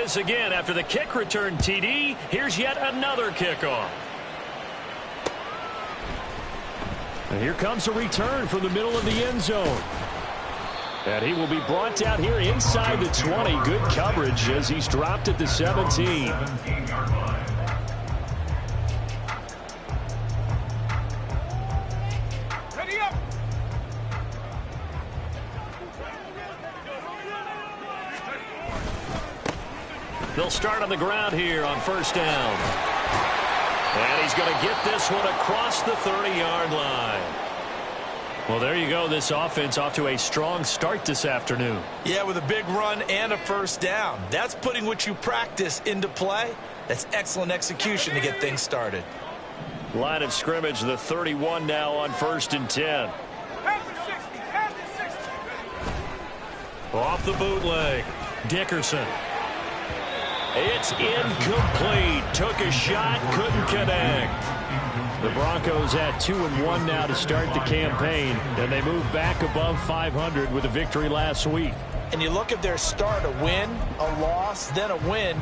this again after the kick return TD. Here's yet another kickoff. And here comes a return from the middle of the end zone. And he will be brought down here inside the 20. Good coverage as he's dropped at the 17. Ready up. They'll start on the ground here on first down. And he's going to get this one across the 30-yard line. Well, there you go. This offense off to a strong start this afternoon. Yeah, with a big run and a first down. That's putting what you practice into play. That's excellent execution to get things started. Line of scrimmage, the 31 now on 1st and 10. Off the bootleg. Dickerson. It's incomplete. Took a shot, couldn't connect. The Broncos at 2-1 now to start the campaign, and they move back above 500 with a victory last week. And you look at their start, a win, a loss, then a win.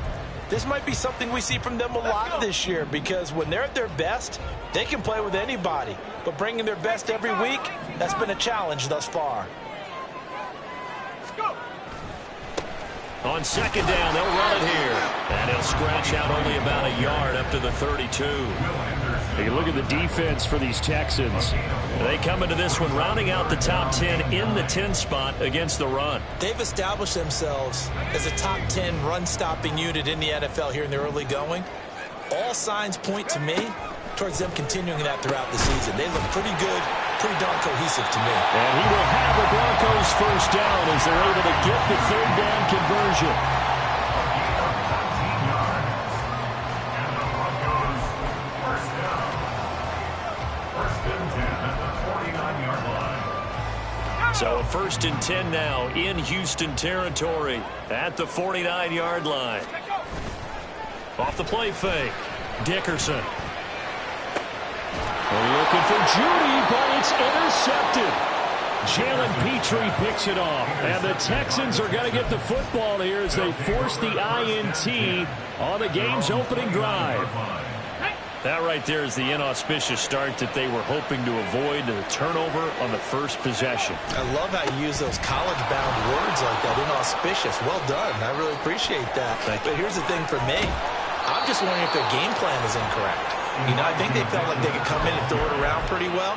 This might be something we see from them a lot this year, because when they're at their best, they can play with anybody. But bringing their best every week, that's been a challenge thus far. Let's go. On second down, they'll run it here. And he'll scratch out only about a yard up to the 32. Hey, look at the defense for these Texans. They come into this one rounding out the top 10 in the 10 spot against the run. They've established themselves as a top 10 run-stopping unit in the NFL here in the early going. All signs point to me towards them continuing that throughout the season. They look pretty good, pretty darn cohesive to me. And he will have the Broncos first down as they're able to get the third down conversion. So a 1st and 10 now in Houston territory at the 49-yard line. Off the play fake, Dickerson. Looking for Judy, but it's intercepted. Jalen Petrie picks it off. And the Texans are going to get the football here as they force the INT on the game's opening drive. That right there is the inauspicious start that they were hoping to avoid, the turnover on the first possession. I love how you use those college-bound words like that, inauspicious. Well done. I really appreciate that. But here's the thing for me. I'm just wondering if their game plan is incorrect. You know, I think they felt like they could come in and throw it around pretty well.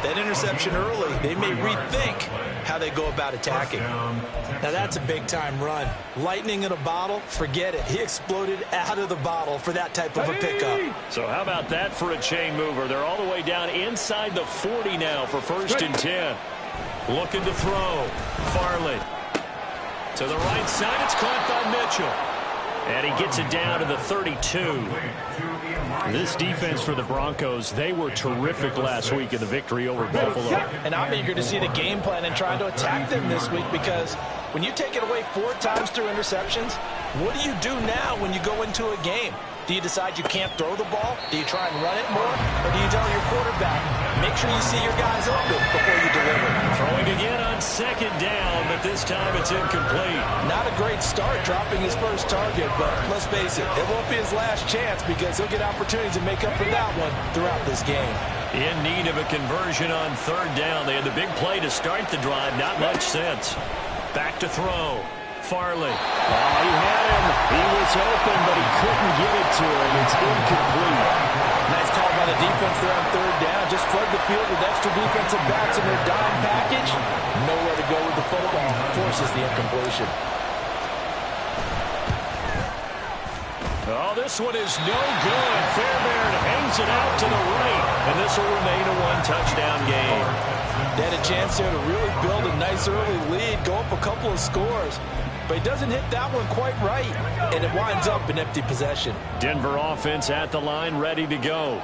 That interception early, they may rethink how they go about attacking. Now, that's a big-time run. Lightning in a bottle, forget it. He exploded out of the bottle for that type of a pickup. So how about that for a chain mover? They're all the way down inside the 40 now for 1st and 10. Looking to throw. Farley. To the right side, it's caught by Mitchell. And he gets it down to the 32. This defense for the Broncos, they were terrific last week in the victory over Buffalo. And I'm eager to see the game plan and trying to attack them this week, because when you take it away 4 times through interceptions, what do you do now when you go into a game? Do you decide you can't throw the ball? Do you try and run it more? Or do you tell your quarterback, make sure you see your guys open before you deliver? Throwing again on second down, but this time it's incomplete. Not a great start dropping his first target, but let's face it, it won't be his last chance, because he'll get opportunities to make up for that one throughout this game. In need of a conversion on third down. They had the big play to start the drive. Not much sense. Back to throw. Farley. Oh, he had him. He was open, but he couldn't get it to him. It's incomplete. Nice call by the defense there on third down. Just flood the field with extra defensive backs in their dime package. Nowhere to go with the football. Forces the incompletion. Oh, this one is no good. Fairbairn hangs it out to the right, and this will remain a one-touchdown game. They had a chance there to really build a nice early lead, go up a couple of scores. But he doesn't hit that one quite right, and it winds up an empty possession. Denver offense at the line, ready to go.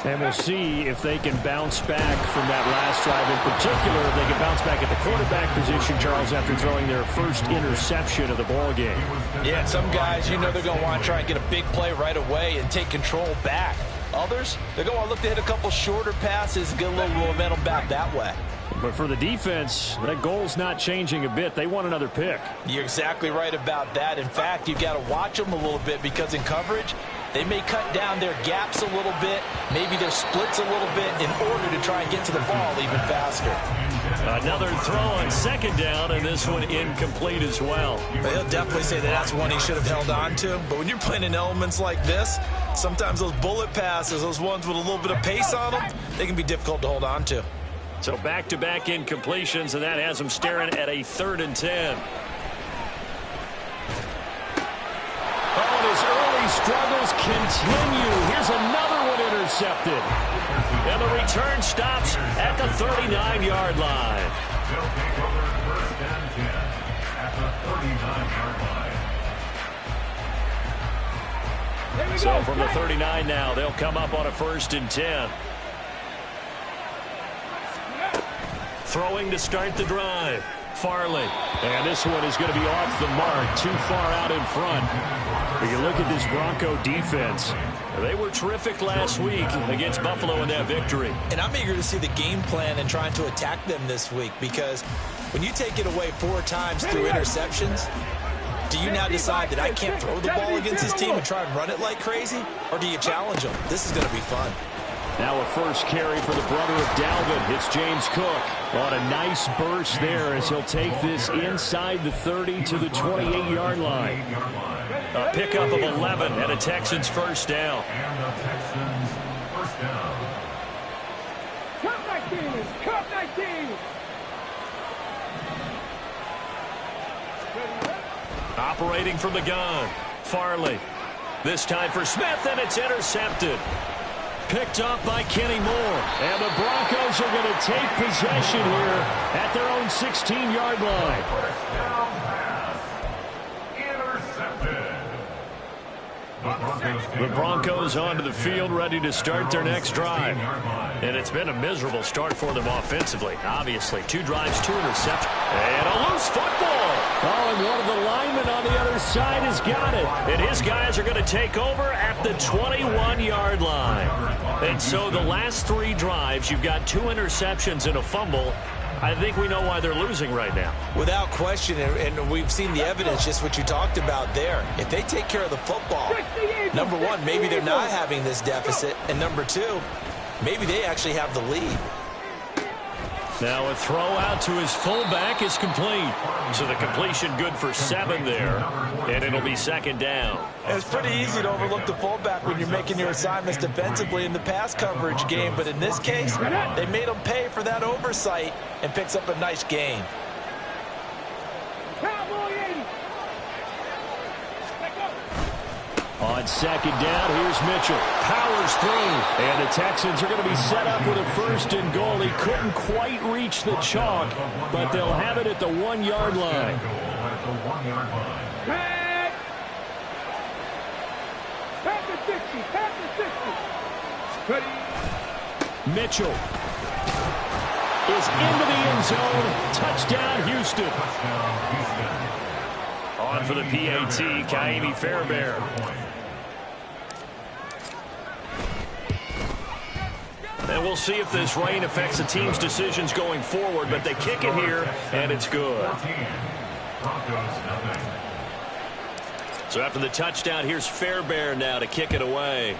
And we'll see if they can bounce back from that last drive. In particular, if they can bounce back at the quarterback position, Charles, after throwing their first interception of the ball game. Yeah, some guys, you know they're going to want to try and get a big play right away and take control back. Others, they're going to look to hit a couple shorter passes and get a little momentum back that way. But for the defense, that goal's not changing a bit. They want another pick. You're exactly right about that. In fact, you've got to watch them a little bit because in coverage, they may cut down their gaps a little bit, maybe their splits a little bit in order to try and get to the ball even faster. Another throw on second down, and this one incomplete as well. He'll definitely say that that's one he should have held on to. But when you're playing in elements like this, sometimes those bullet passes, those ones with a little bit of pace on them, they can be difficult to hold on to. So back-to-back incompletions, and that has them staring at a 3rd and 10. Oh, and his early struggles continue. Here's another one intercepted. And the return stops at the 39-yard line. They'll take over 1st and 10 at the 39-yard line. So from the 39 now, they'll come up on a 1st and 10. Throwing to start the drive. Farley. And this one is going to be off the mark, too far out in front. If you look at this Bronco defense, they were terrific last week against Buffalo in that victory. And I'm eager to see the game plan and trying to attack them this week, because when you take it away 4 times through interceptions, do you now decide that I can't throw the ball against this team and try and run it like crazy? Or do you challenge them? This is going to be fun. Now a first carry for the brother of Dalvin. It's James Cook on a nice burst there as he'll take this inside the 30 to the 28-yard line. A pickup of 11 and a Texans first down. And the Texans first down. Cut 19! Cut 19! Operating from the gun. Farley. This time for Smith, and it's intercepted. Picked up by Kenny Moore. And the Broncos are going to take possession here at their own 16-yard line. First down pass. Intercepted. The Broncos onto the field ready to start their next drive. And it's been a miserable start for them offensively. Obviously, 2 drives, 2 interceptions. And a loose football. Oh, and one of the linemen on the other side has got it. And his guys are going to take over at the 21-yard line. And so the last 3 drives, you've got 2 interceptions and a fumble. I think we know why they're losing right now. Without question, and we've seen the evidence, just what you talked about there. If they take care of the football, number 1, maybe they're not having this deficit. And number 2, maybe they actually have the lead. Now a throw out to his fullback is complete. So the completion good for 7 there. And it'll be second down. It's pretty easy to overlook the fullback when you're making your assignments defensively in the pass coverage game. But in this case, they made him pay for that oversight and picks up a nice gain. On second down, here's Mitchell. Powers through. And the Texans are going to be set up with a 1st and goal. He couldn't quite reach the chalk, but they'll have it at the 1-yard line. Pass the 60. Pass the 60. Mitchell is into the end zone. Touchdown, Houston. On for the PAT, Kaimi Fairbairn. And we'll see if this rain affects the team's decisions going forward, but they kick it here, and it's good. So after the touchdown, here's Fairbairn now to kick it away.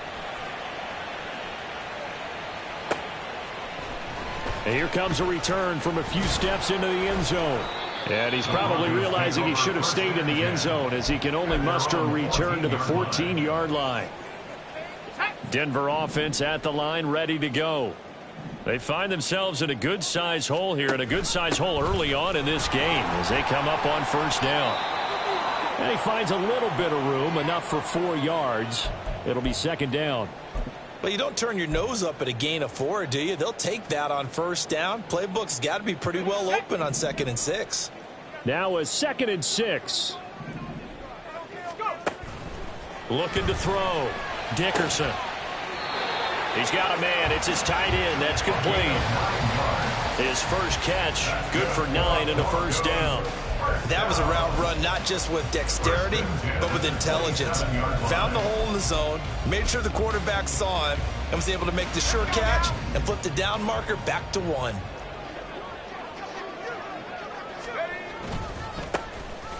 And here comes a return from a few steps into the end zone. And he's probably realizing he should have stayed in the end zone as he can only muster a return to the 14-yard line. Denver offense at the line, ready to go. They find themselves in a good-sized hole here, and a good-sized hole early on in this game as they come up on 1st down. And he finds a little bit of room, enough for 4 yards. It'll be second down. Well, you don't turn your nose up at a gain of 4, do you? They'll take that on 1st down. Playbook's got to be pretty well open on 2nd and 6. Now a 2nd and 6. Looking to throw. Dickerson. He's got a man. It's his tight end. That's complete. His first catch, good for 9 and a 1st down. That was a route run not just with dexterity, but with intelligence. Found the hole in the zone, made sure the quarterback saw him, and was able to make the sure catch and flip the down marker back to 1.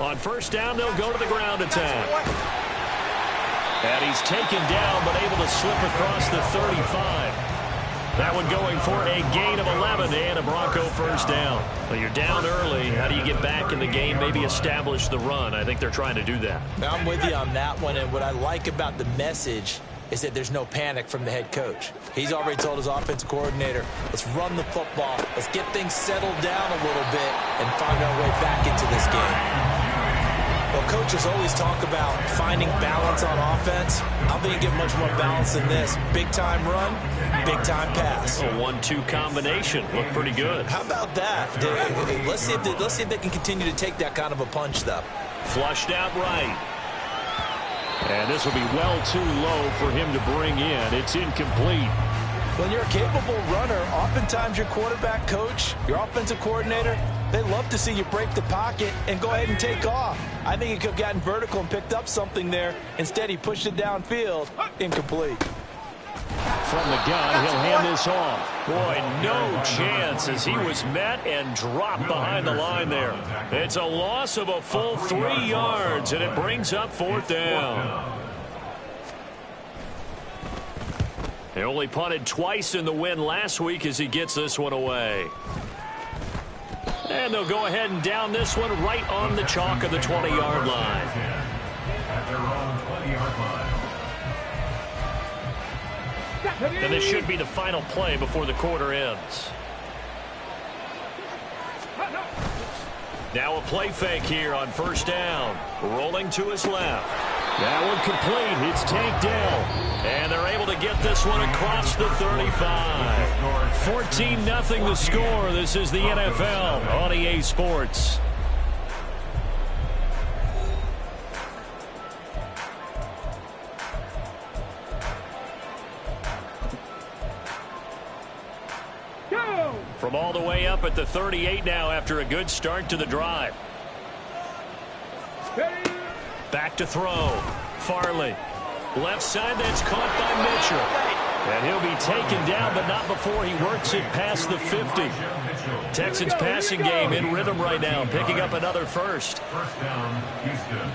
On first down, they'll go to the ground attack. And he's taken down, but able to slip across the 35. That one going for a gain of 11 and a Bronco first down. Well, you're down early. How do you get back in the game, maybe establish the run? I think they're trying to do that. Now, I'm with you on that one, and what I like about the message is that there's no panic from the head coach. He's already told his offensive coordinator, let's run the football, let's get things settled down a little bit and find our way back into this game. Well, coaches always talk about finding balance on offense. I don't think you get much more balance than this. Big-time run, big-time pass. A 1-2 combination. Looked pretty good. How about that? Let's see if they can continue to take that kind of a punch, though. Flushed out right. And this will be well too low for him to bring in. It's incomplete. When you're a capable runner, oftentimes your quarterback coach, your offensive coordinator, they love to see you break the pocket and go ahead and take off. I think he could have gotten vertical and picked up something there. Instead, he pushed it downfield. Incomplete. From the gun, he'll hand this off. Boy, no chance as he was met and dropped behind the line there. It's a loss of a full 3 yards, and it brings up fourth down. He only punted twice in the win last week as he gets this one away. And they'll go ahead and down this one right on the chalk of the 20-yard line. At their own 20-yard line. And this should be the final play before the quarter ends. Now a play fake here on first down. Rolling to his left. That one complete. It's tanked down. And they're able to get this one across the 35. 14-0 the score. This is the NFL on EA Sports. From all the way up at the 38 now after a good start to the drive. Back to throw. Farley. Left side, that's caught by Mitchell. And he'll be taken down, but not before he works it past the 50. Texans passing game in rhythm right now, picking up another first. First down, Houston.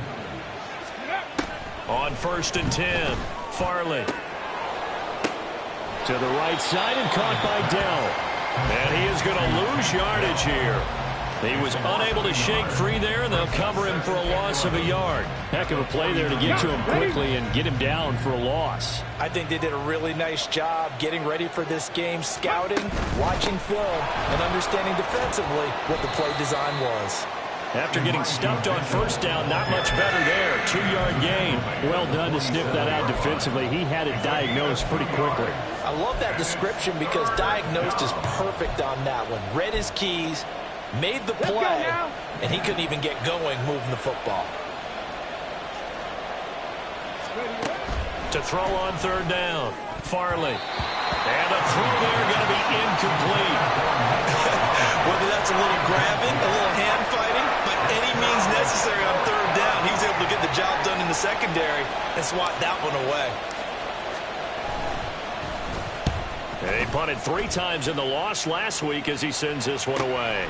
On 1st and 10, Farley. To the right side and caught by Dell. And he is going to lose yardage here. He was unable to shake free there, and they'll cover him for a loss of a yard. Heck of a play there to get to him quickly and get him down for a loss. I think they did a really nice job getting ready for this game, scouting, watching film, and understanding defensively what the play design was. After getting stuffed on first down, not much better there. 2-yard gain. Well done to sniff that out defensively. He had it diagnosed pretty quickly. I love that description because diagnosed is perfect on that one. Read his keys, made the play, and he couldn't even get going moving the football. To throw on 3rd down, Farley. And a throw there going to be incomplete. Whether that's a little grabbing, a little hand fighting, by any means necessary on 3rd down, he was able to get the job done in the secondary and swat that one away. He punted 3 times in the loss last week as he sends this one away.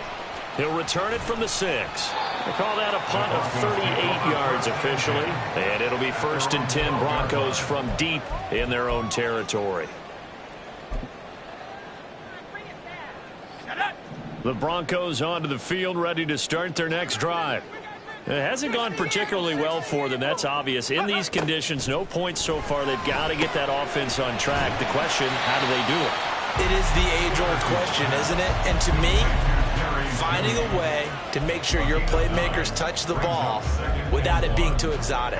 He'll return it from the 6. They call that a punt of 38 yards officially. And it'll be 1st and 10 Broncos from deep in their own territory. The Broncos onto the field ready to start their next drive. It hasn't gone particularly well for them. That's obvious. In these conditions, no points so far. They've got to get that offense on track. The question, how do they do it? It is the age-old question, isn't it? And to me, finding a way to make sure your playmakers touch the ball without it being too exotic.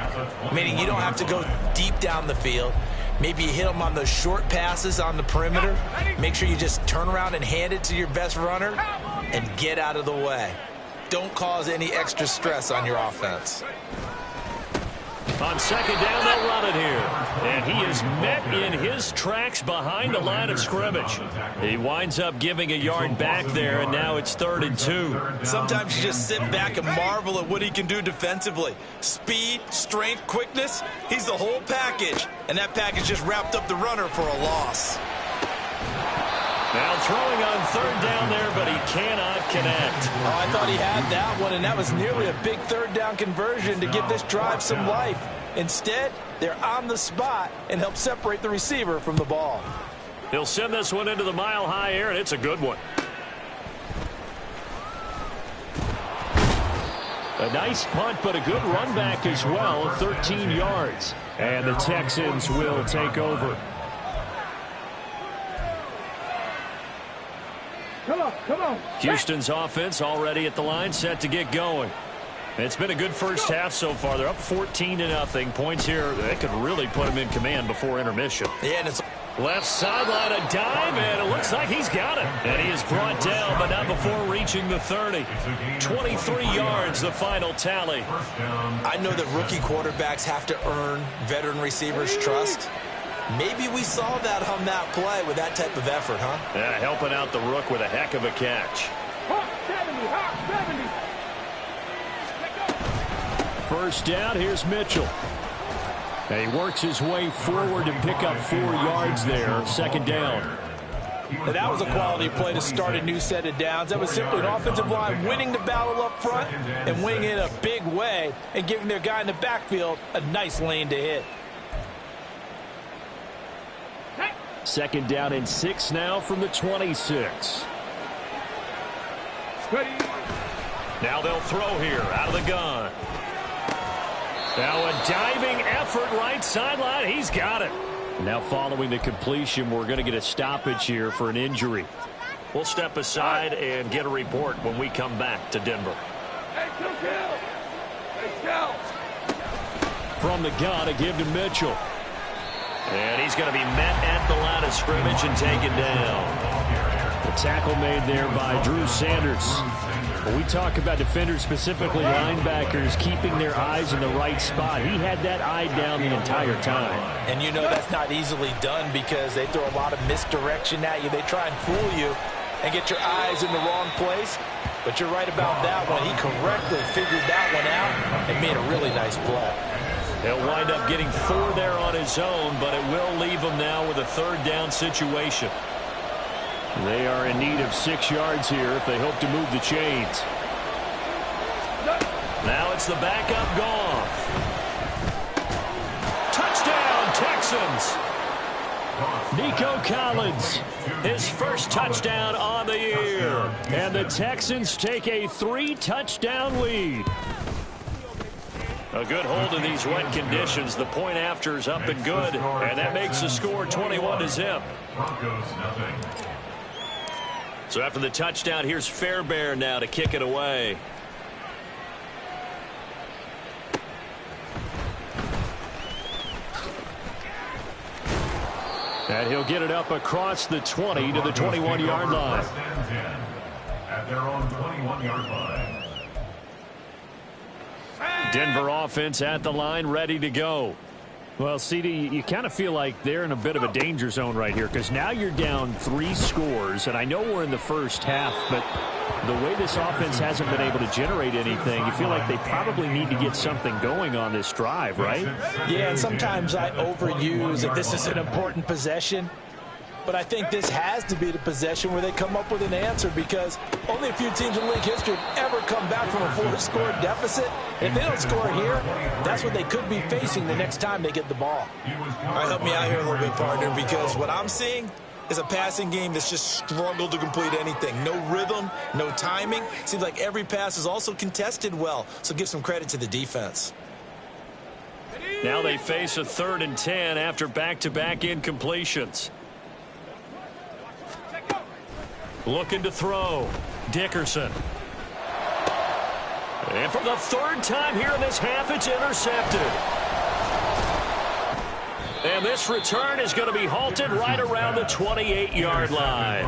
Meaning you don't have to go deep down the field. Maybe you hit them on those short passes on the perimeter. Make sure you just turn around and hand it to your best runner and get out of the way. Don't cause any extra stress on your offense. On 2nd down, they'll run it here. And he is met in his tracks behind the line of scrimmage. He winds up giving a yard back there, and now it's 3rd and 2. Sometimes you just sit back and marvel at what he can do defensively. Speed, strength, quickness, he's the whole package. And that package just wrapped up the runner for a loss. Now throwing on third down there, but he cannot connect. Oh, I thought he had that one, and that was nearly a big third down conversion to give this drive some life. Instead, they're on the spot and help separate the receiver from the ball. He'll send this one into the mile-high air, and it's a good one. A nice punt, but a good run back as well, 13 yards. And the Texans will take over. Come on, come on. Houston's offense already at the line, set to get going. It's been a good first half so far. They're up 14-0. Points here, they could really put them in command before intermission. Yeah, and it's left sideline, a dive, and it looks like he's got it. And he is brought down, but not before reaching the 30. 23 yards, the final tally. I know that rookie quarterbacks have to earn veteran receivers' trust. Maybe we saw that on that play with that type of effort, huh? Yeah, helping out the rook with a heck of a catch. Hawk 70, Hawk 70. First down, here's Mitchell. And he works his way forward to pick up 4 yards there. Second down. And that was a quality play to start a new set of downs. That was simply an offensive line winning the battle up front and winning in a big way and giving their guy in the backfield a nice lane to hit. Second down and 6 now from the 26. Now they'll throw here out of the gun. Now a diving effort right sideline. He's got it. Now following the completion, we're going to get a stoppage here for an injury. We'll step aside and get a report when we come back to Denver. From the gun, a give to Mitchell. And he's going to be met at the line of scrimmage and taken down. The tackle made there by Drew Sanders. When we talk about defenders, specifically linebackers, keeping their eyes in the right spot, he had that eye down the entire time. And you know that's not easily done because they throw a lot of misdirection at you. They try and fool you and get your eyes in the wrong place. But you're right about that one. He correctly figured that one out and made a really nice play. He'll wind up getting 4 there on his own, but it will leave him now with a third down situation. They are in need of 6 yards here if they hope to move the chains. Now it's the backup Goff. Touchdown, Texans! Nico Collins, his first touchdown on the year. And the Texans take a 3-touchdown lead. A good hold in these wet conditions. The point after is up and good, and that makes the score 21-0. So after the touchdown, here's Fairbairn now to kick it away. And he'll get it up across the 20 to the 21-yard line. At their own 21-yard line. Denver offense at the line, ready to go. Well, CD, you kind of feel like they're in a bit of a danger zone right here because now you're down 3 scores, and I know we're in the first half, but the way this offense hasn't been able to generate anything, you feel like they probably need to get something going on this drive, right? Yeah, and sometimes I overuse that this is an important possession. But I think this has to be the possession where they come up with an answer because only a few teams in league history have ever come back from a 4-score deficit. If they don't score here, that's what they could be facing the next time they get the ball. All right, help me out here a little bit, partner, because what I'm seeing is a passing game that's just struggled to complete anything. No rhythm, no timing. Seems like every pass is also contested well, so give some credit to the defense. Now they face a 3rd and 10 after back-to-back incompletions. Looking to throw. Dickerson. And for the 3rd time here in this half, it's intercepted. And this return is going to be halted right around the 28-yard line.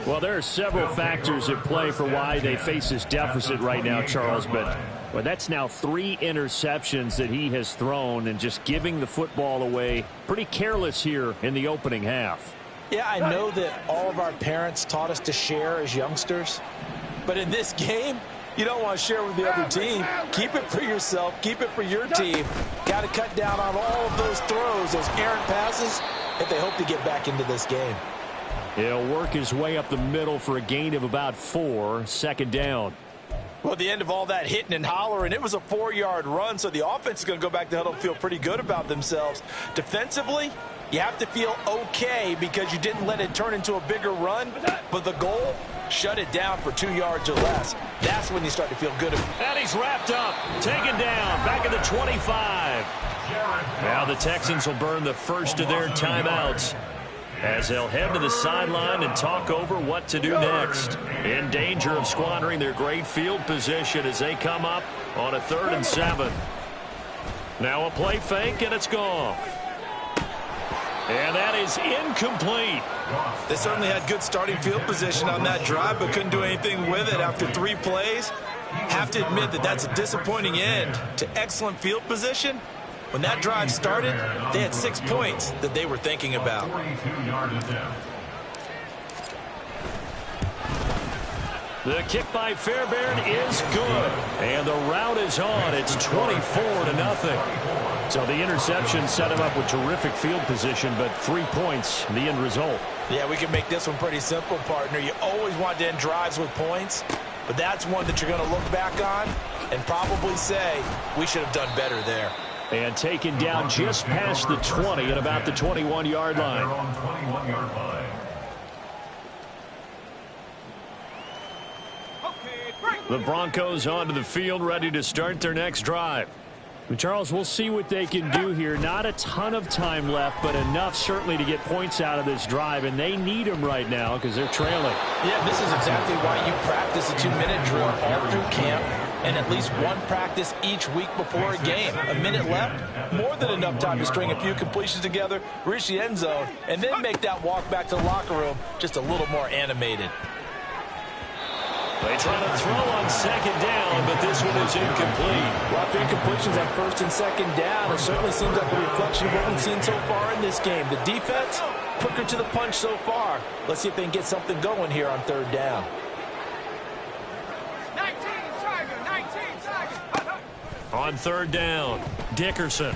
Well, there are several factors at play for why they face this deficit right now, Charles, but that's now 3 interceptions that he has thrown and just giving the football away pretty careless here in the opening half. Yeah, I know that all of our parents taught us to share as youngsters, but in this game, you don't want to share with the other team. Keep it for yourself. Keep it for your team. Got to cut down on all of those throws, those errant passes, if they hope to get back into this game. He'll work his way up the middle for a gain of about 4, second down. Well, at the end of all that hitting and hollering, it was a 4-yard run, so the offense is going to go back to the huddle and feel pretty good about themselves. Defensively, you have to feel okay because you didn't let it turn into a bigger run, but the goal, shut it down for 2 yards or less. That's when you start to feel good. And he's wrapped up, taken down, back at the 25. Now the Texans will burn the first of their timeouts as they'll head to the sideline and talk over what to do next. In danger of squandering their great field position as they come up on a 3rd and 7. Now a play fake, and it's gone. And that is incomplete. They certainly had good starting field position on that drive, but couldn't do anything with it after 3 plays. Have to admit that that's a disappointing end to excellent field position. When that drive started, they had 6 points that they were thinking about. The kick by Fairbairn is good. And the route is on. It's 24-0. So the interception set him up with terrific field position, but 3 points, the end result. Yeah, we can make this one pretty simple, partner. You always want to end drives with points, but that's one that you're going to look back on and probably say, we should have done better there. And taken down just past the 20 at about the 21-yard line. The Broncos onto the field, ready to start their next drive. Charles, we'll see what they can do here. Not a ton of time left, but enough certainly to get points out of this drive, and they need them right now because they're trailing. Yeah, this is exactly why you practice a 2-minute drill all through camp and at least one practice each week before a game. A minute left, more than enough time to string a few completions together, reach the end zone, and then make that walk back to the locker room just a little more animated. They try to throw on second down, but this one is incomplete. Well, 3 completions on first and second down. It certainly seems like a reflection of what we've seen so far in this game. The defense, quicker to the punch so far. Let's see if they can get something going here on 3rd down. 19 Tiger. On 3rd down, Dickerson.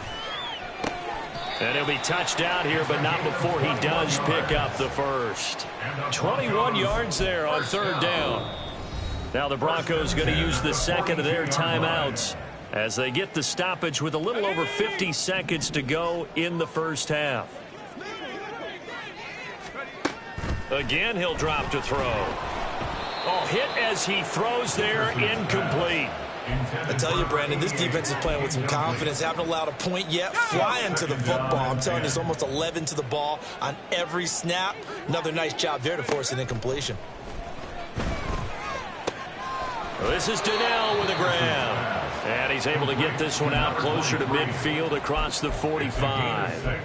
And he'll be touched out here, but not before he does pick up the first. 21 yards there on 3rd down. Now the Broncos going to use the second of their timeouts as they get the stoppage with a little over 50 seconds to go in the first half. Again, he'll drop to throw. Oh, hit as he throws there, incomplete. I tell you, Brandon, this defense is playing with some confidence. Haven't allowed a point yet. Flying to the football. I'm telling you, it's almost 11 to the ball on every snap. Another nice job there to force an incompletion. This is Donnell with a grab. And he's able to get this one out closer to midfield across the 45.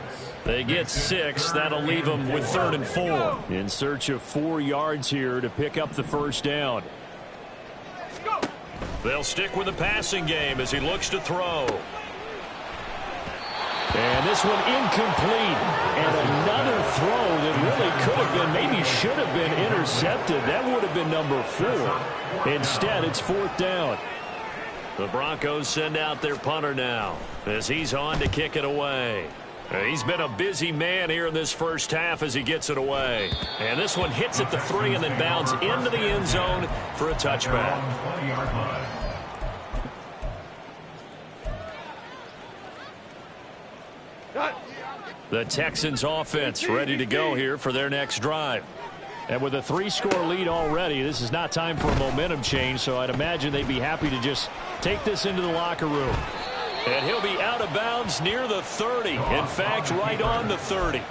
They get 6. That'll leave them with 3rd and 4. In search of 4 yards here to pick up the first down. They'll stick with the passing game as he looks to throw. And this one incomplete. And another throw that really could have been, maybe should have been intercepted. That would have been number 4. Instead, it's 4th down. The Broncos send out their punter now as he's on to kick it away. He's been a busy man here in this first half as he gets it away. And this one hits at the 3 and then bounds into the end zone for a touchback. The Texans offense ready to go here for their next drive. And with a 3-score lead already, this is not time for a momentum change, so I'd imagine they'd be happy to just take this into the locker room. And he'll be out of bounds near the 30. In fact, right on the 30.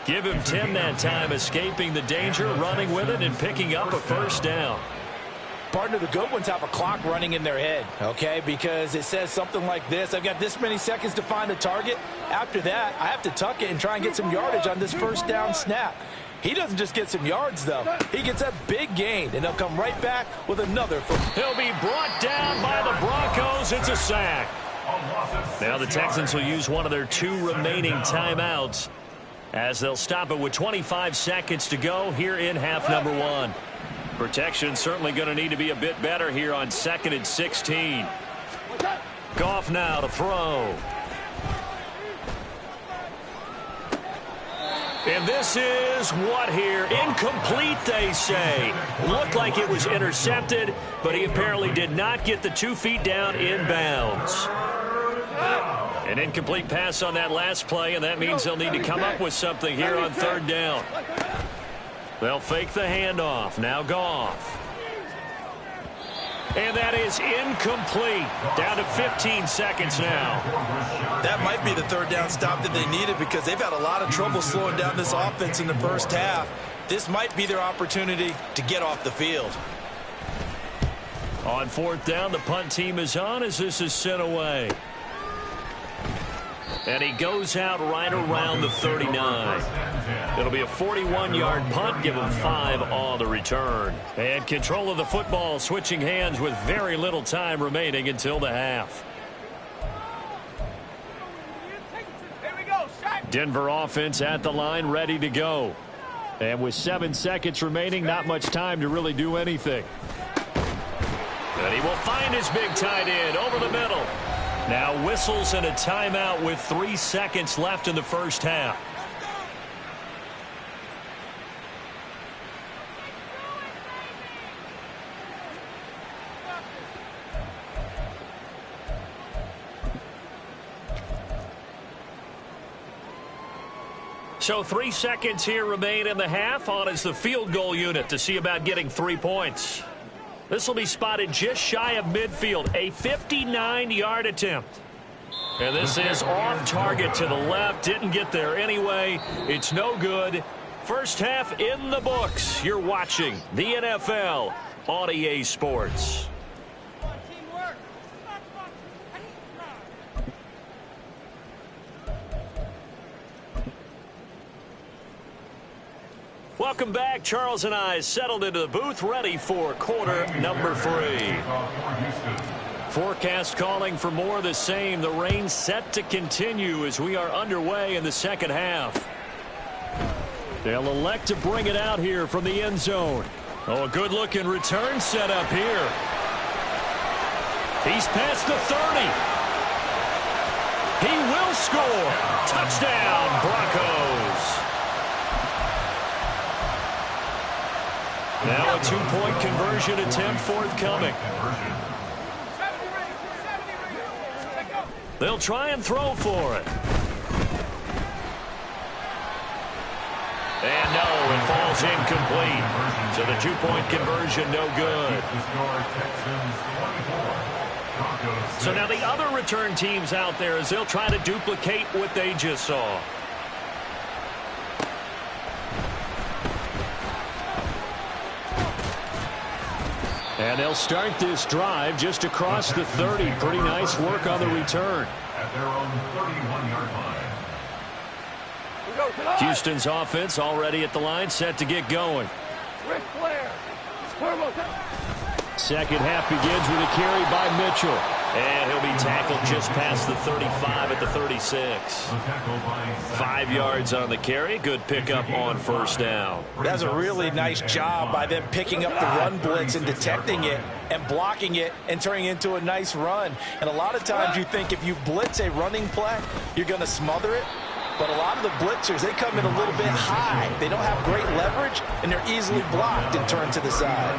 Give him 10 that time, escaping the danger, running with it, and picking up a first down. Partner, the good ones have a clock running in their head, okay? Because it says something like this. I've got this many seconds to find a target. After that, I have to tuck it and try and get some yardage on this first down snap. He doesn't just get some yards, though. He gets a big gain, and they'll come right back with another. He'll be brought down by the Broncos. It's a sack. Now the Texans will use one of their 2 remaining timeouts as they'll stop it with 25 seconds to go here in half number 1. Protection certainly going to need to be a bit better here on 2nd and 16. Goff now to throw. And this is what here? Incomplete, they say. Looked like it was intercepted, but he apparently did not get the 2 feet down in bounds. An incomplete pass on that last play, and that means they'll need to come up with something here on 3rd down. They'll fake the handoff. Now Goff. And that is incomplete. Down to 15 seconds now. That might be the 3rd down stop that they needed because they've had a lot of trouble slowing down this offense in the first half. This might be their opportunity to get off the field. On 4th down, the punt team is on as this is sent away. And he goes out right around the 39. It'll be a 41-yard punt, give him 5 on the return. And control of the football switching hands with very little time remaining until the half. Denver offense at the line, ready to go. And with 7 seconds remaining, not much time to really do anything. And he will find his big tight end over the middle. Now whistles and a timeout with 3 seconds left in the first half. So 3 seconds here remain in the half. On is the field goal unit to see about getting 3 points. This will be spotted just shy of midfield. A 59-yard attempt. And this is off target to the left. Didn't get there anyway. It's no good. First half in the books. You're watching the NFL on EA Sports. Welcome back. Charles and I settled into the booth, ready for quarter number 3. Forecast calling for more of the same. The rain set to continue as we are underway in the second half. They'll elect to bring it out here from the end zone. Oh, a good-looking return set up here. He's past the 30. He will score. Touchdown, Broncos. Now a 2-point conversion attempt forthcoming. They'll try and throw for it. And no, it falls incomplete. So the 2-point conversion no good. So now the other return teams out there as they'll try to duplicate what they just saw. And they'll start this drive just across the 30. Pretty nice work on the return. At their own 31-yard line. Houston's offense already at the line, set to get going. Second half begins with a carry by Mitchell. And he'll be tackled just past the 35 at the 36. 5 yards on the carry. Good pickup on first down. That's a really nice job by them picking up the run blitz and detecting it and blocking it and turning it into a nice run. And a lot of times you think if you blitz a running play, you're going to smother it. But a lot of the blitzers, they come in a little bit high. They don't have great leverage, and they're easily blocked and turned to the side.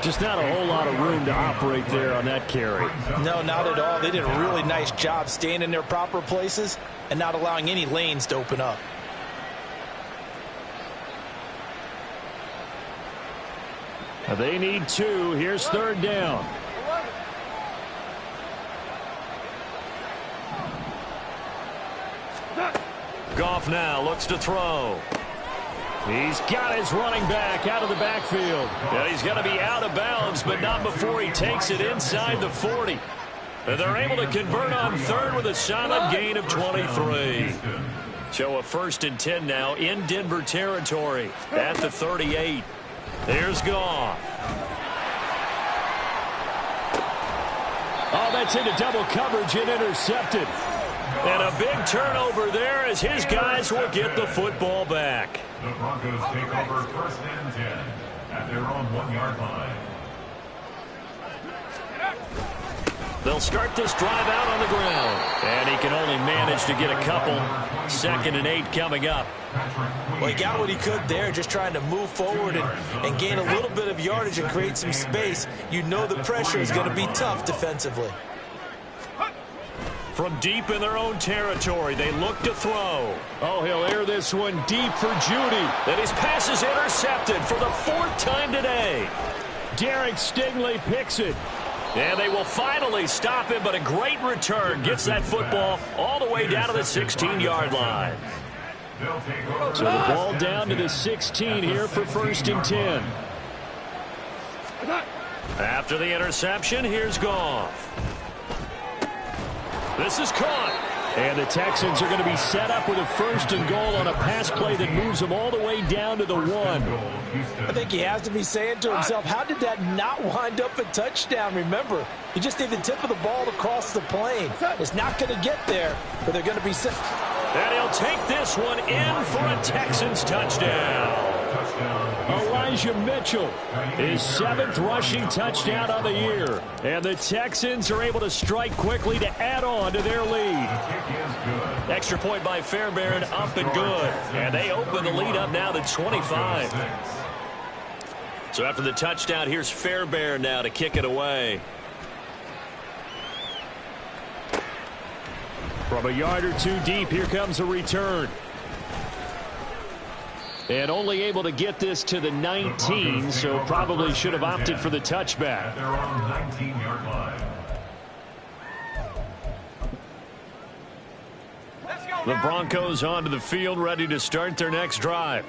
Just not a whole lot of room to operate there on that carry. No, not at all. They did a really nice job staying in their proper places and not allowing any lanes to open up. They need 2. Here's 3rd down. Goff now looks to throw. He's got his running back out of the backfield. And he's going to be out of bounds, but not before he takes it inside the 40. And they're able to convert on 3rd with a solid gain of 23. So a 1st and 10 now in Denver territory at the 38. Here's Goff. Oh, that's into double coverage and intercepted. And a big turnover there as his guys will get the football back. The Broncos take over 1st and 10 at their own 1-yard line. They'll start this drive out on the ground. And he can only manage to get a couple. 2nd and 8 coming up. Well, he got what he could there, just trying to move forward and gain a little bit of yardage and create some space. You know the pressure is going to be tough defensively. From deep in their own territory, they look to throw. Oh, he'll air this one deep for Judy. And his pass is intercepted for the 4th time today. Derek Stingley picks it. And they will finally stop him, but a great return gets that football all the way down to the 16-yard line. So the ball down to the 16 here for 1st and 10. After the interception, here's Goff. This is caught. And the Texans are going to be set up with a 1st and goal on a pass play that moves them all the way down to the 1. I think he has to be saying to himself, how did that not wind up a touchdown? Remember, you just need the tip of the ball to cross the plane. It's not going to get there, but they're going to be set. And he'll take this one in for a Texans touchdown. Elijah Mitchell, his 7th rushing touchdown of the year. And the Texans are able to strike quickly to add on to their lead. Extra point by Fairbairn, up and good. And they open the lead up now to 25. So after the touchdown, here's Fairbairn now to kick it away. From a yard or 2 deep, here comes a return. And only able to get this to the 19, so probably should have opted for the touchback. They're on the 19-yard line. The Broncos onto the field, ready to start their next drive.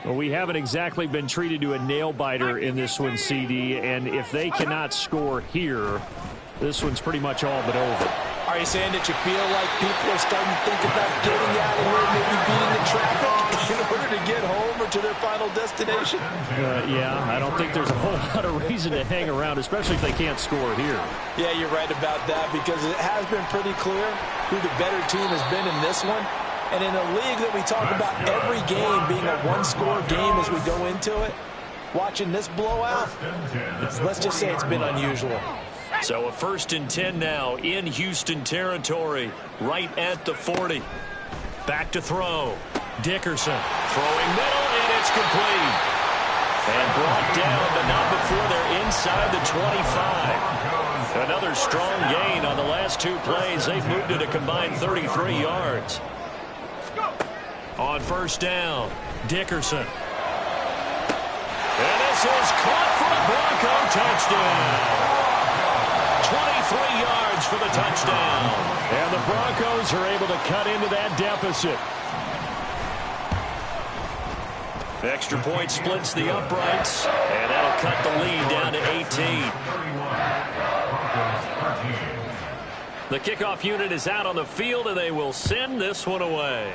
Well, we haven't exactly been treated to a nail-biter in this one, CD, and if they cannot score here, this one's pretty much all but over. Are you saying that you feel like people are starting to think about getting out of here, maybe beating the traffic in order to get home or to their final destination? Yeah, I don't think there's a whole lot of reason to hang around, especially if they can't score here. Yeah, you're right about that, because it has been pretty clear who the better team has been in this one. And in a league that we talk about every game being a one-score game as we go into it, watching this blowout, let's just say it's been unusual. So a 1st and 10 now in Houston territory, right at the 40. Back to throw. Dickerson throwing middle, and it's complete. And brought down, but not before they're inside the 25. Another strong gain on the last 2 plays. They've moved it a combined 33 yards. On 1st down, Dickerson. And this is caught for a Bronco touchdown. 23 yards for the touchdown. And the Broncos are able to cut into that deficit. Extra point splits the uprights, and that'll cut the lead down to 18. The kickoff unit is out on the field, and they will send this one away.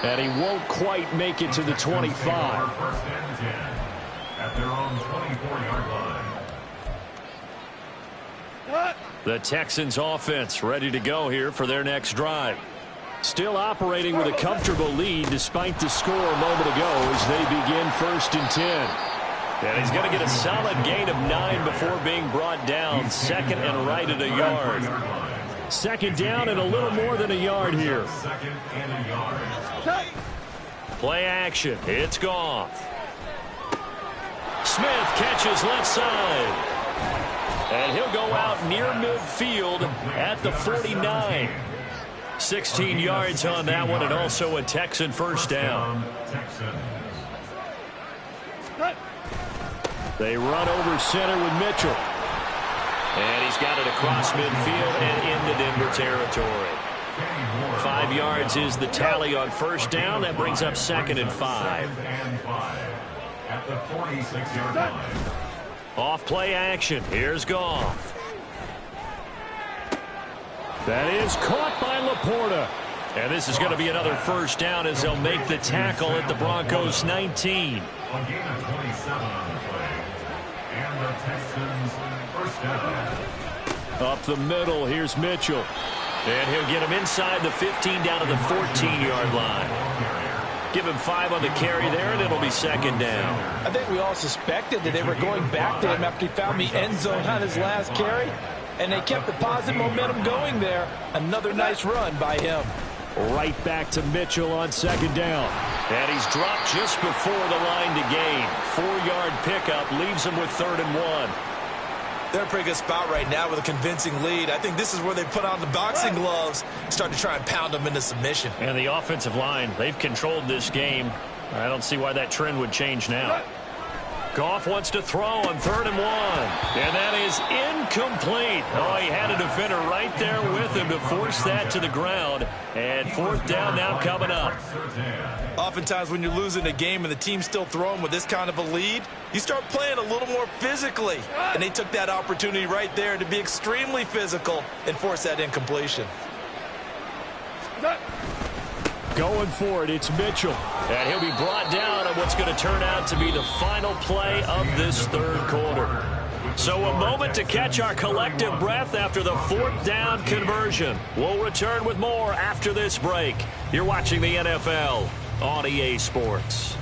And he won't quite make it to the 25. 1st and 10 at their own 24-yard line. The Texans offense ready to go here for their next drive. Still operating with a comfortable lead despite the score a moment ago as they begin 1st and 10. And he's going to get a solid gain of 9 before being brought down. 2nd and right at a yard. 2nd down and a little more than a yard here. 2nd and a yard. Play action. It's Goff. Smith catches left side. And he'll go out near midfield at the 49. 16 yards on that one, and also a Texan 1st down. They run over center with Mitchell. And he's got it across midfield and into Denver territory. 5 yards is the tally on 1st down. That brings up 2nd and 5. At the 46-yard line. Off play action. Here's Goff. That is caught by Laporta. And this is going to be another 1st down as they'll make the tackle at the Broncos 19. A gain of 27 on the play. And the Texans 1st down. Up the middle, here's Mitchell. And he'll get him inside the 15 down to the 14-yard line. Give him 5 on the carry there, and it'll be second down. I think we all suspected that they were going back to him after he found the end zone on his last carry, and they kept the positive momentum going there. Another nice run by him. Right back to Mitchell on second down. And he's dropped just before the line to gain. 4-yard pickup leaves him with 3rd and 1. They're in a pretty good spot right now with a convincing lead. I think this is where they put on the boxing gloves, start to try and pound them into submission. And the offensive line, they've controlled this game. I don't see why that trend would change now. Goff wants to throw on 3rd and 1. And that is incomplete. Oh, he had a defender right there with him to force that to the ground. And 4th down now coming up. Oftentimes when you're losing a game and the team's still throwing with this kind of a lead, you start playing a little more physically. And they took that opportunity right there to be extremely physical and force that incompletion. Going for it, it's Mitchell. And he'll be brought down on what's going to turn out to be the final play of this 3rd quarter. So a moment to catch our collective breath after the 4th down conversion. We'll return with more after this break. You're watching the NFL on EA Sports.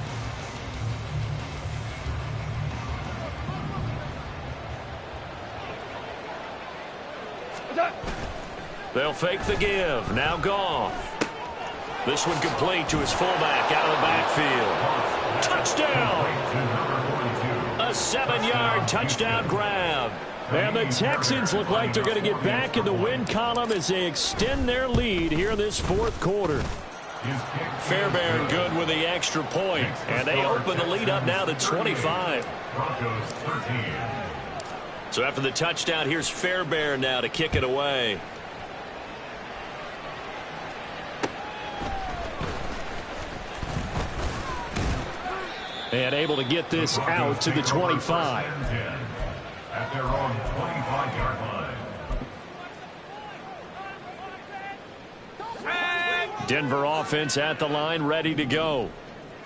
They'll fake the give. Now Goff. This one complete to his fullback out of the backfield. Touchdown! A 7-yard touchdown grab. And the Texans look like they're going to get back in the win column as they extend their lead here in this 4th quarter. Fairbairn good with the extra point. And they open the lead up now to 25. So after the touchdown, here's Fairbairn now to kick it away. And able to get this out to the 25. At their own 25-yard line. Denver offense at the line, ready to go.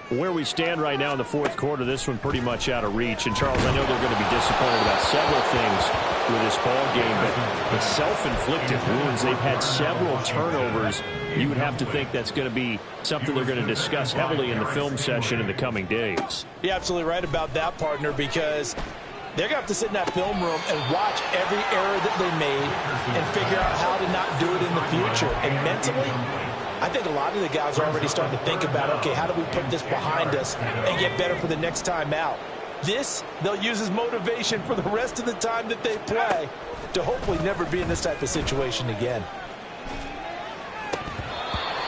Where we stand right now in the 4th quarter, this one pretty much out of reach. And, Charles, I know they're going to be disappointed about several things with this ball game, but the self-inflicted wounds, they've had several turnovers. You would have to think that's going to be something they're going to discuss heavily in the film session in the coming days. You're absolutely right about that, partner, because they're going to have to sit in that film room and watch every error that they made and figure out how to not do it in the future. And mentally, I think a lot of the guys are already starting to think about, okay, how do we put this behind us and get better for the next time out? This, they'll use as motivation for the rest of the time that they play to hopefully never be in this type of situation again.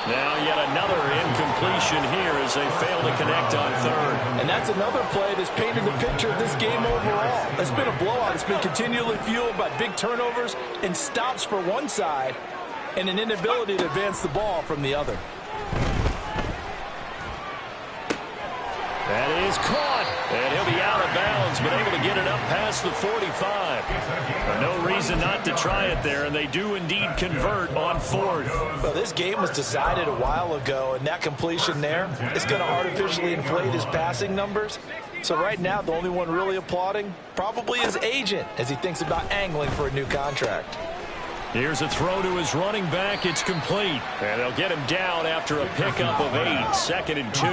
Now yet another incompletion here as they fail to connect on 3rd. And that's another play that's painted the picture of this game overall. It's been a blowout. It's been continually fueled by big turnovers and stops for one side and an inability to advance the ball from the other. That is caught, and he'll be out of bounds, but able to get it up past the 45. No reason not to try it there, and they do indeed convert on 4th. Well, this game was decided a while ago, and that completion there is going to artificially inflate his passing numbers. So right now, the only one really applauding probably his agent as he thinks about angling for a new contract. Here's a throw to his running back. It's complete. And they'll get him down after a pickup of 8. 2nd and 2.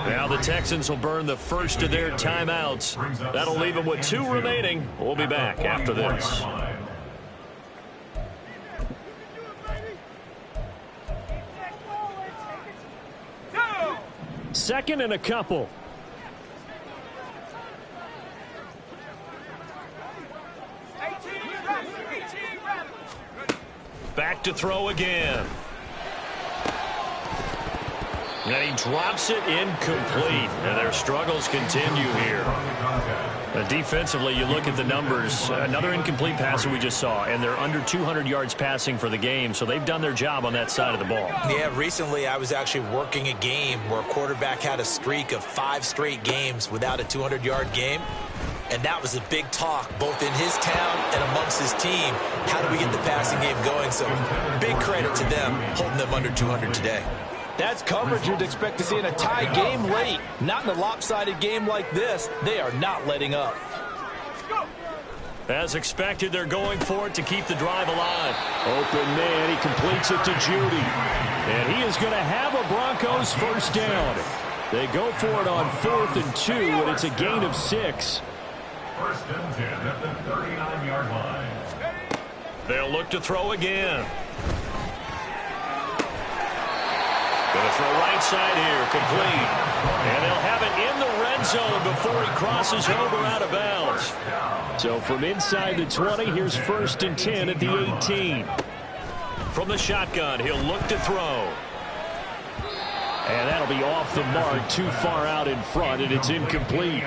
Now the Texans will burn the first of their timeouts. That'll leave them with 2 remaining. We'll be back after this. 2nd and a couple. Back to throw again. And he drops it incomplete. And their struggles continue here. Defensively, you look at the numbers. Another incomplete passer we just saw, and they're under 200 yards passing for the game, so they've done their job on that side of the ball. Yeah, recently I was actually working a game where a quarterback had a streak of 5 straight games without a 200-yard game. And that was a big talk, both in his town and amongst his team. How do we get the passing game going? So big credit to them, holding them under 200 today. That's coverage you'd expect to see in a tie game late. Not in a lopsided game like this. They are not letting up. As expected, they're going for it to keep the drive alive. Open man, he completes it to Judy. And he is going to have a Broncos first down. They go for it on 4th and 2, and it's a gain of 6. First and 10 at the 39-yard line. They'll look to throw again. Going to throw right side here, complete. And they'll have it in the red zone before he crosses over out of bounds. So from inside the 20, here's 1st and 10 at the 18. From the shotgun, he'll look to throw. And that'll be off the mark, too far out in front, and it's incomplete.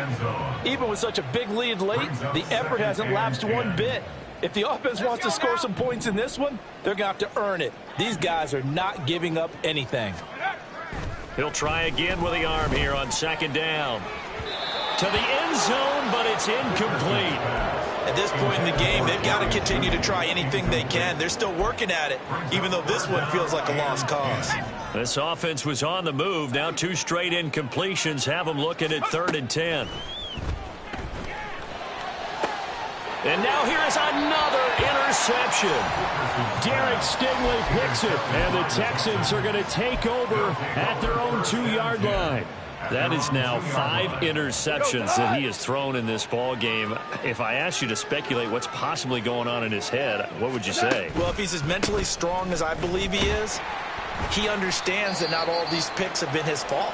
Even with such a big lead late, the effort hasn't lapsed one bit. If the offense wants to score some points in this one, they're going to have to earn it. These guys are not giving up anything. He'll try again with the arm here on 2nd down. To the end zone, but it's incomplete. At this point in the game, they've got to continue to try anything they can. They're still working at it, even though this one feels like a lost cause. This offense was on the move. Now 2 straight incompletions have them looking at 3rd and 10. And now here is another interception. Derek Stingley picks it, and the Texans are going to take over at their own 2-yard line. That is now 5 interceptions that he has thrown in this ball game. If I asked you to speculate what's possibly going on in his head, what would you say? Well, if he's as mentally strong as I believe he is, he understands that not all of these picks have been his fault.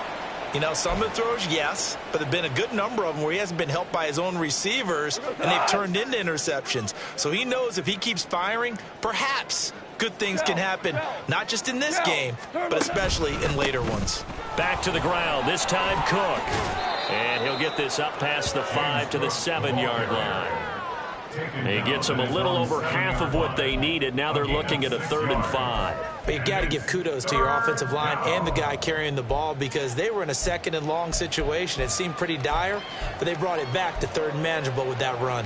You know, some of the throws, yes, but there have been a good number of them where he hasn't been helped by his own receivers, and they've turned into interceptions. So he knows if he keeps firing, perhaps good things can happen, not just in this game, but especially in later ones. Back to the ground, this time Cook. And he'll get this up past the 5 to the 7-yard line. He gets them a little over half of what they needed. Now they're looking at a 3rd and 5. But you got to give kudos to your offensive line and the guy carrying the ball because they were in a 2nd and long situation. It seemed pretty dire, but they brought it back to 3rd and manageable with that run.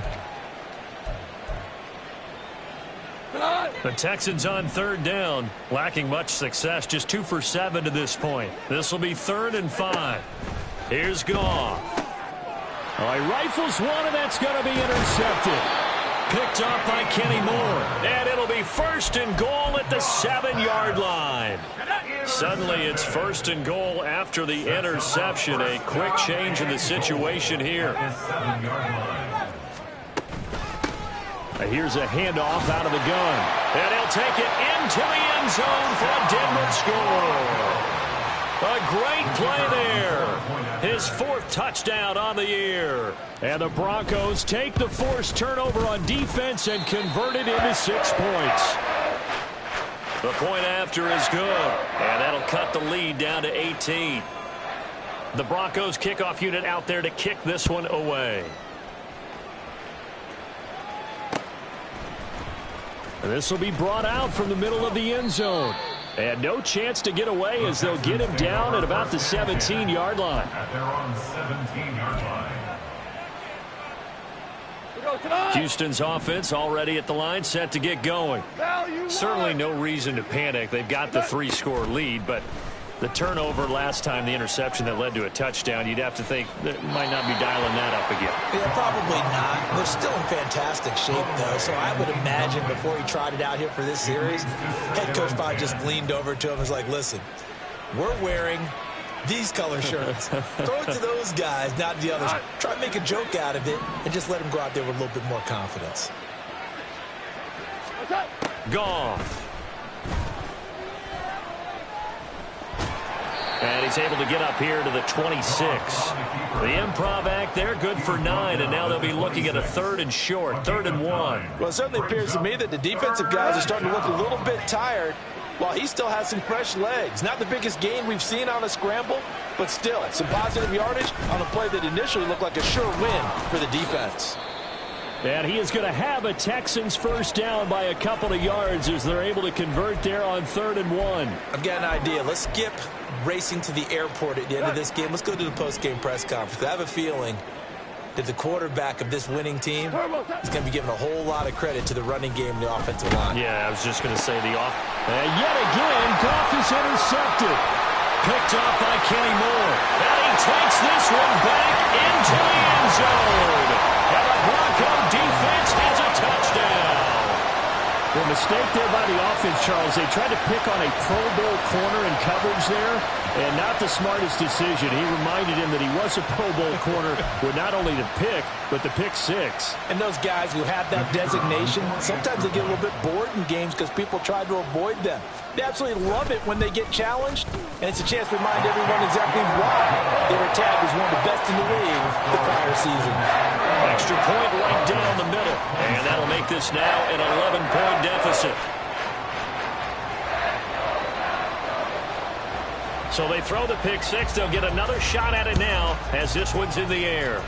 The Texans on 3rd down, lacking much success, just 2 for 7 to this point. This will be 3rd and 5. Here's Goff. He rifles one, and that's going to be intercepted. Picked off by Kenny Moore. And it'll be 1st and goal at the 7-yard line. Suddenly it's 1st and goal after the interception. A quick change in the situation here. Here's a handoff out of the gun. And he'll take it into the end zone for a Denver score. A great play there. His 4th touchdown on the year. And the Broncos take the forced turnover on defense and convert it into 6 points. The point after is good. And that'll cut the lead down to 18. The Broncos kickoff unit out there to kick this one away. And this will be brought out from the middle of the end zone. And no chance to get away as they'll get him down at about the 17-yard line. At their own 17-yard line. Houston's offense already at the line, set to get going. Certainly no reason to panic. They've got the 3-score lead, but the turnover last time, the interception that led to a touchdown, you'd have to think they might not be dialing that up again. Yeah, probably not. They're still in fantastic shape, though, so I would imagine before he trotted out here for this series, head coach probably just leaned over to him and was like, listen, we're wearing these color shirts. Throw it to those guys, not the others. Try to make a joke out of it and just let them go out there with a little bit more confidence. Goff. And he's able to get up here to the 26. The improv act there, good for 9, and now they'll be looking at a 3rd and short, 3rd and 1. Well, it certainly appears to me that the defensive guys are starting to look a little bit tired while he still has some fresh legs. Not the biggest gain we've seen on a scramble, but still some positive yardage on a play that initially looked like a sure win for the defense. And he is going to have a Texans first down by a couple of yards as they're able to convert there on 3rd and 1. I've got an idea. Let's skip racing to the airport at the end of this game. Let's go to the post-game press conference. I have a feeling that the quarterback of this winning team is going to be giving a whole lot of credit to the running game and the offensive line. Yeah, I was just going to say the off. And yet again, Goff is intercepted. Picked off by Kenny Moore. And he takes this one back into the end zone. And the Bronco defense has mistake there by the offense, Charles. They tried to pick on a Pro Bowl corner in coverage there, and not the smartest decision. He reminded him that he was a Pro Bowl corner with not only the pick, but the pick six. And those guys who have that designation, sometimes they get a little bit bored in games because people try to avoid them. They absolutely love it when they get challenged, and it's a chance to remind everyone exactly why they were tagged as one of the best in the league the prior season. Extra point right down the middle, and that'll make this now an 11-point deficit. So they throw the pick six. They'll get another shot at it now as this one's in the air.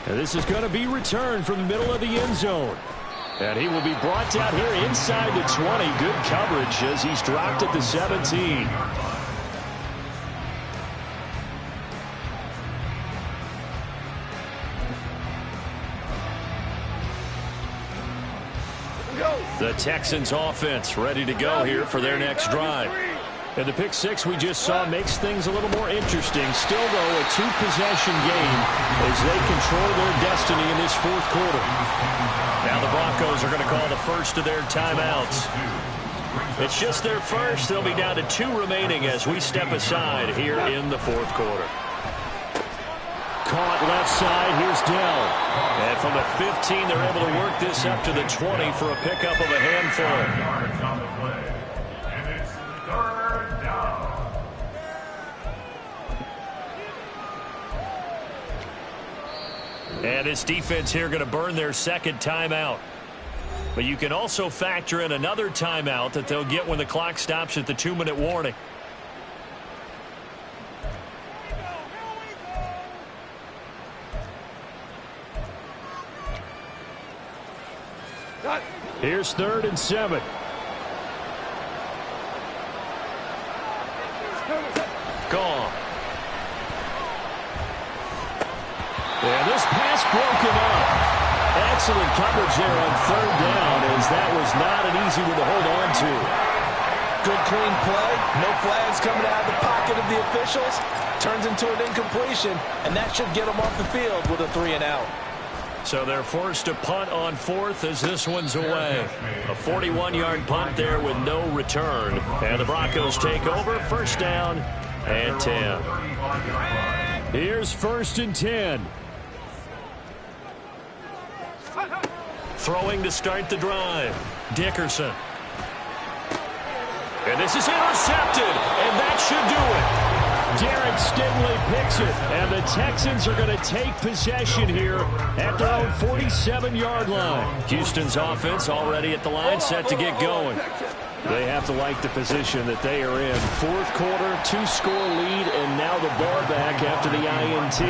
And this is going to be returned from the middle of the end zone. And he will be brought down here inside the 20. Good coverage as he's dropped at the 17. The Texans offense ready to go here for their next drive. And the pick six we just saw makes things a little more interesting. Still, though, a two-possession game as they control their destiny in this fourth quarter. Now the Broncos are going to call the first of their timeouts. It's just their first. They'll be down to 2 remaining as we step aside here in the fourth quarter. Caught left side. Here's Dell. And from the 15, they're able to work this up to the 20 for a pickup of a handful. And this defense here going to burn their second timeout. But you can also factor in another timeout that they'll get when the clock stops at the 2-minute warning. Here's 3rd and 7. Gone. Yeah, this pass broken up. Excellent coverage there on 3rd down as that was not an easy one to hold on to. Good clean play. No flags coming out of the pocket of the officials. Turns into an incompletion, and that should get them off the field with a 3-and-out. So they're forced to punt on 4th as this one's away. A 41-yard punt there with no return. And the Broncos take over. 1st down and 10. Here's 1st and 10. Throwing to start the drive. Dickerson. And this is intercepted, and that should do it. Derek Stingley picks it, and the Texans are going to take possession here at their own 47-yard line. Houston's offense already at the line, set to get going. They have to like the position that they are in. 4th quarter, 2-score lead, and now the ball back after the INT.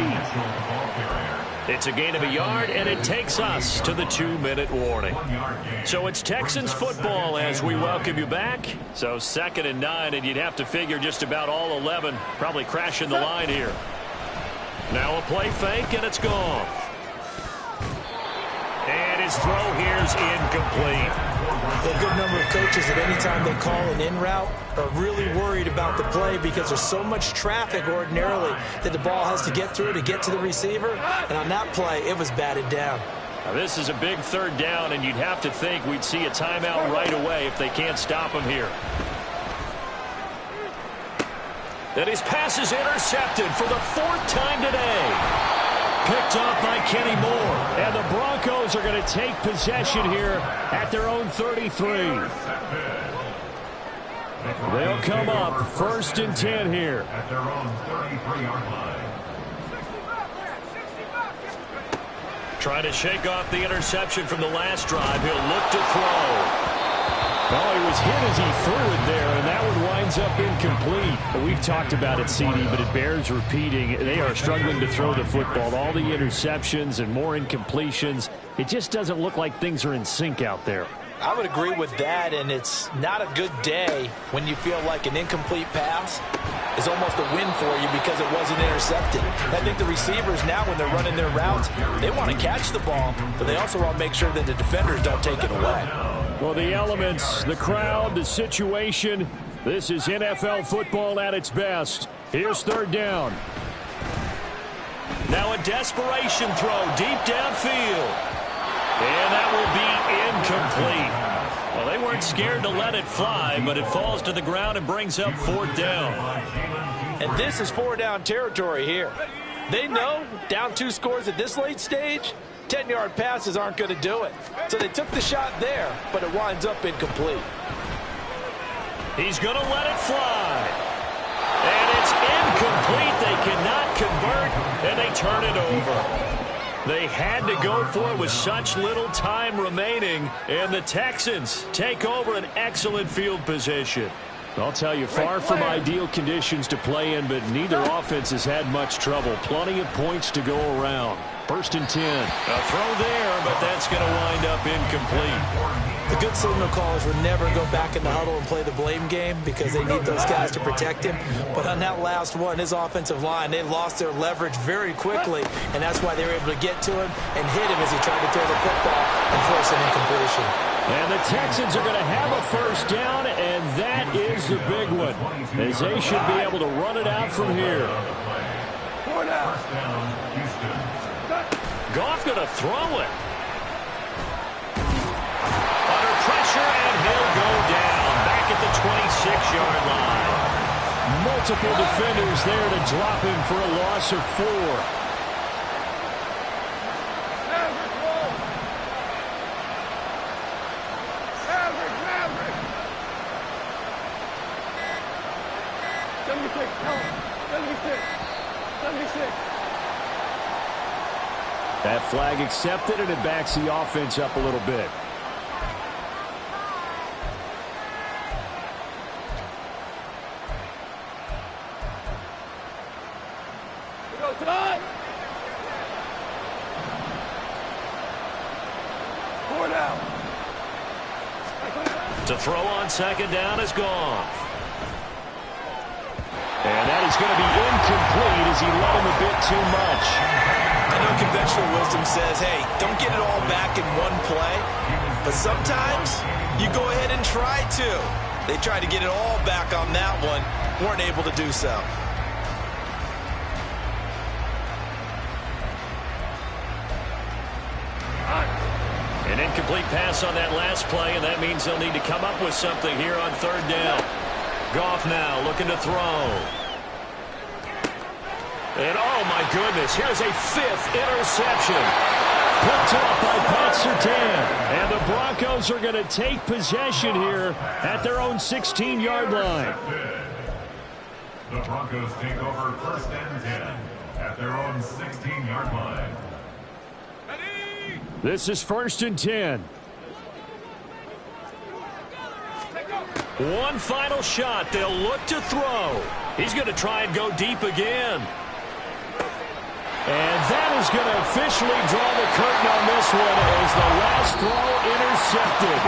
It's a gain of a yard, and it takes us to the 2-minute warning. So it's Texans football as we welcome you back. So 2nd and 9, and you'd have to figure just about all 11 probably crashing the line here. Now a play fake, and it's gone. And his throw here's incomplete. A good number of coaches at any time they call an in route are really worried about the play because there's so much traffic ordinarily that the ball has to get through to get to the receiver. And on that play, it was batted down. Now this is a big 3rd down, and you'd have to think we'd see a timeout right away if they can't stop him here. And his pass is intercepted for the 4th time today. Picked off by Kenny Moore. And the Broncos are going to take possession here at their own 33. They'll come up 1st and 10 here. At their own 33-yard line. Trying to shake off the interception from the last drive. He'll look to throw. Well, he was hit as he threw it there, and that one winds up incomplete. We've talked about it, CD, but it bears repeating. They are struggling to throw the football. All the interceptions and more incompletions. It just doesn't look like things are in sync out there. I would agree with that, and it's not a good day when you feel like an incomplete pass is almost a win for you because it wasn't intercepted. I think the receivers now, when they're running their routes, they want to catch the ball, but they also want to make sure that the defenders don't take it away. Well, the elements, the crowd, the situation, this is NFL football at its best. Here's 3rd down. Now a desperation throw deep downfield. And that will be incomplete. Well, they weren't scared to let it fly, but it falls to the ground and brings up 4th down. And this is 4-down territory here. They know down 2 scores at this late stage, 10-yard passes aren't going to do it. So they took the shot there, but it winds up incomplete. He's going to let it fly. And it's incomplete. They cannot convert, and they turn it over. They had to go for it with such little time remaining, and the Texans take over an excellent field position. I'll tell you, far from ideal conditions to play in, but neither offense has had much trouble. Plenty of points to go around. 1st and 10. A throw there, but that's going to wind up incomplete. The good signal callers would never go back in the huddle and play the blame game because they need those guys to protect him. But on that last one, his offensive line, they lost their leverage very quickly, and that's why they were able to get to him and hit him as he tried to throw the football and force an incompletion. And the Texans are going to have a 1st down, and that is the big one, as they should be able to run it out from here. Goff going to throw it. Under pressure, and he'll go down back at the 26-yard line. Multiple defenders there to drop him for a loss of 4. That flag accepted, and it backs the offense up a little bit. To throw on 2nd down is Goff. And that is going to be incomplete as he let him a bit too much. I know conventional wisdom says, hey, don't get it all back in one play. But sometimes you go ahead and try to. They tried to get it all back on that one. Weren't able to do so. An incomplete pass on that last play, and that means they'll need to come up with something here on 3rd down. Goff now looking to throw. And oh my goodness, here's a 5th interception. Picked off by Pat Surtain. And the Broncos are going to take possession here at their own 16-yard line. The Broncos take over 1st and 10 at their own 16-yard line. This is 1st and 10. One final shot. They'll look to throw. He's going to try and go deep again. And that is going to officially draw the curtain on this one as the last throw intercepted.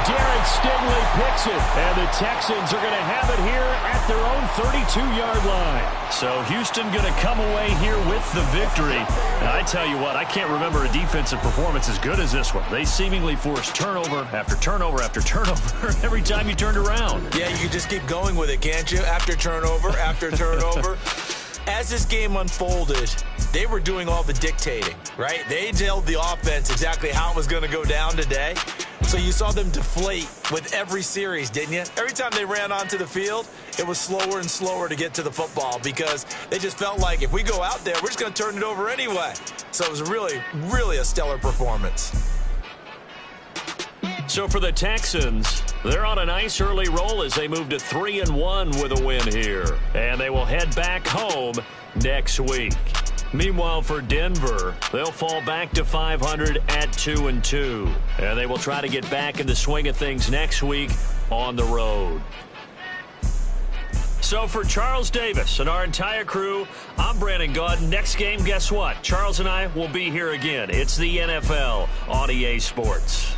Derek Stingley picks it, and the Texans are going to have it here at their own 32-yard line. So Houston going to come away here with the victory. And I tell you what, I can't remember a defensive performance as good as this one. They seemingly forced turnover after turnover after turnover every time you turned around. Yeah, you can just keep going with it, can't you? After turnover, after turnover. As this game unfolded, they were doing all the dictating, right? They told the offense exactly how it was going to go down today. So you saw them deflate with every series, didn't you? Every time they ran onto the field, it was slower and slower to get to the football because they just felt like if we go out there, we're just going to turn it over anyway. So it was really, really a stellar performance. So for the Texans, they're on a nice early roll as they move to 3-1 with a win here. And they will head back home next week. Meanwhile, for Denver, they'll fall back to 500 at 2-2. And they will try to get back in the swing of things next week on the road. So for Charles Davis and our entire crew, I'm Brandon Gaud. Next game, guess what? Charles and I will be here again. It's the NFL on EA Sports.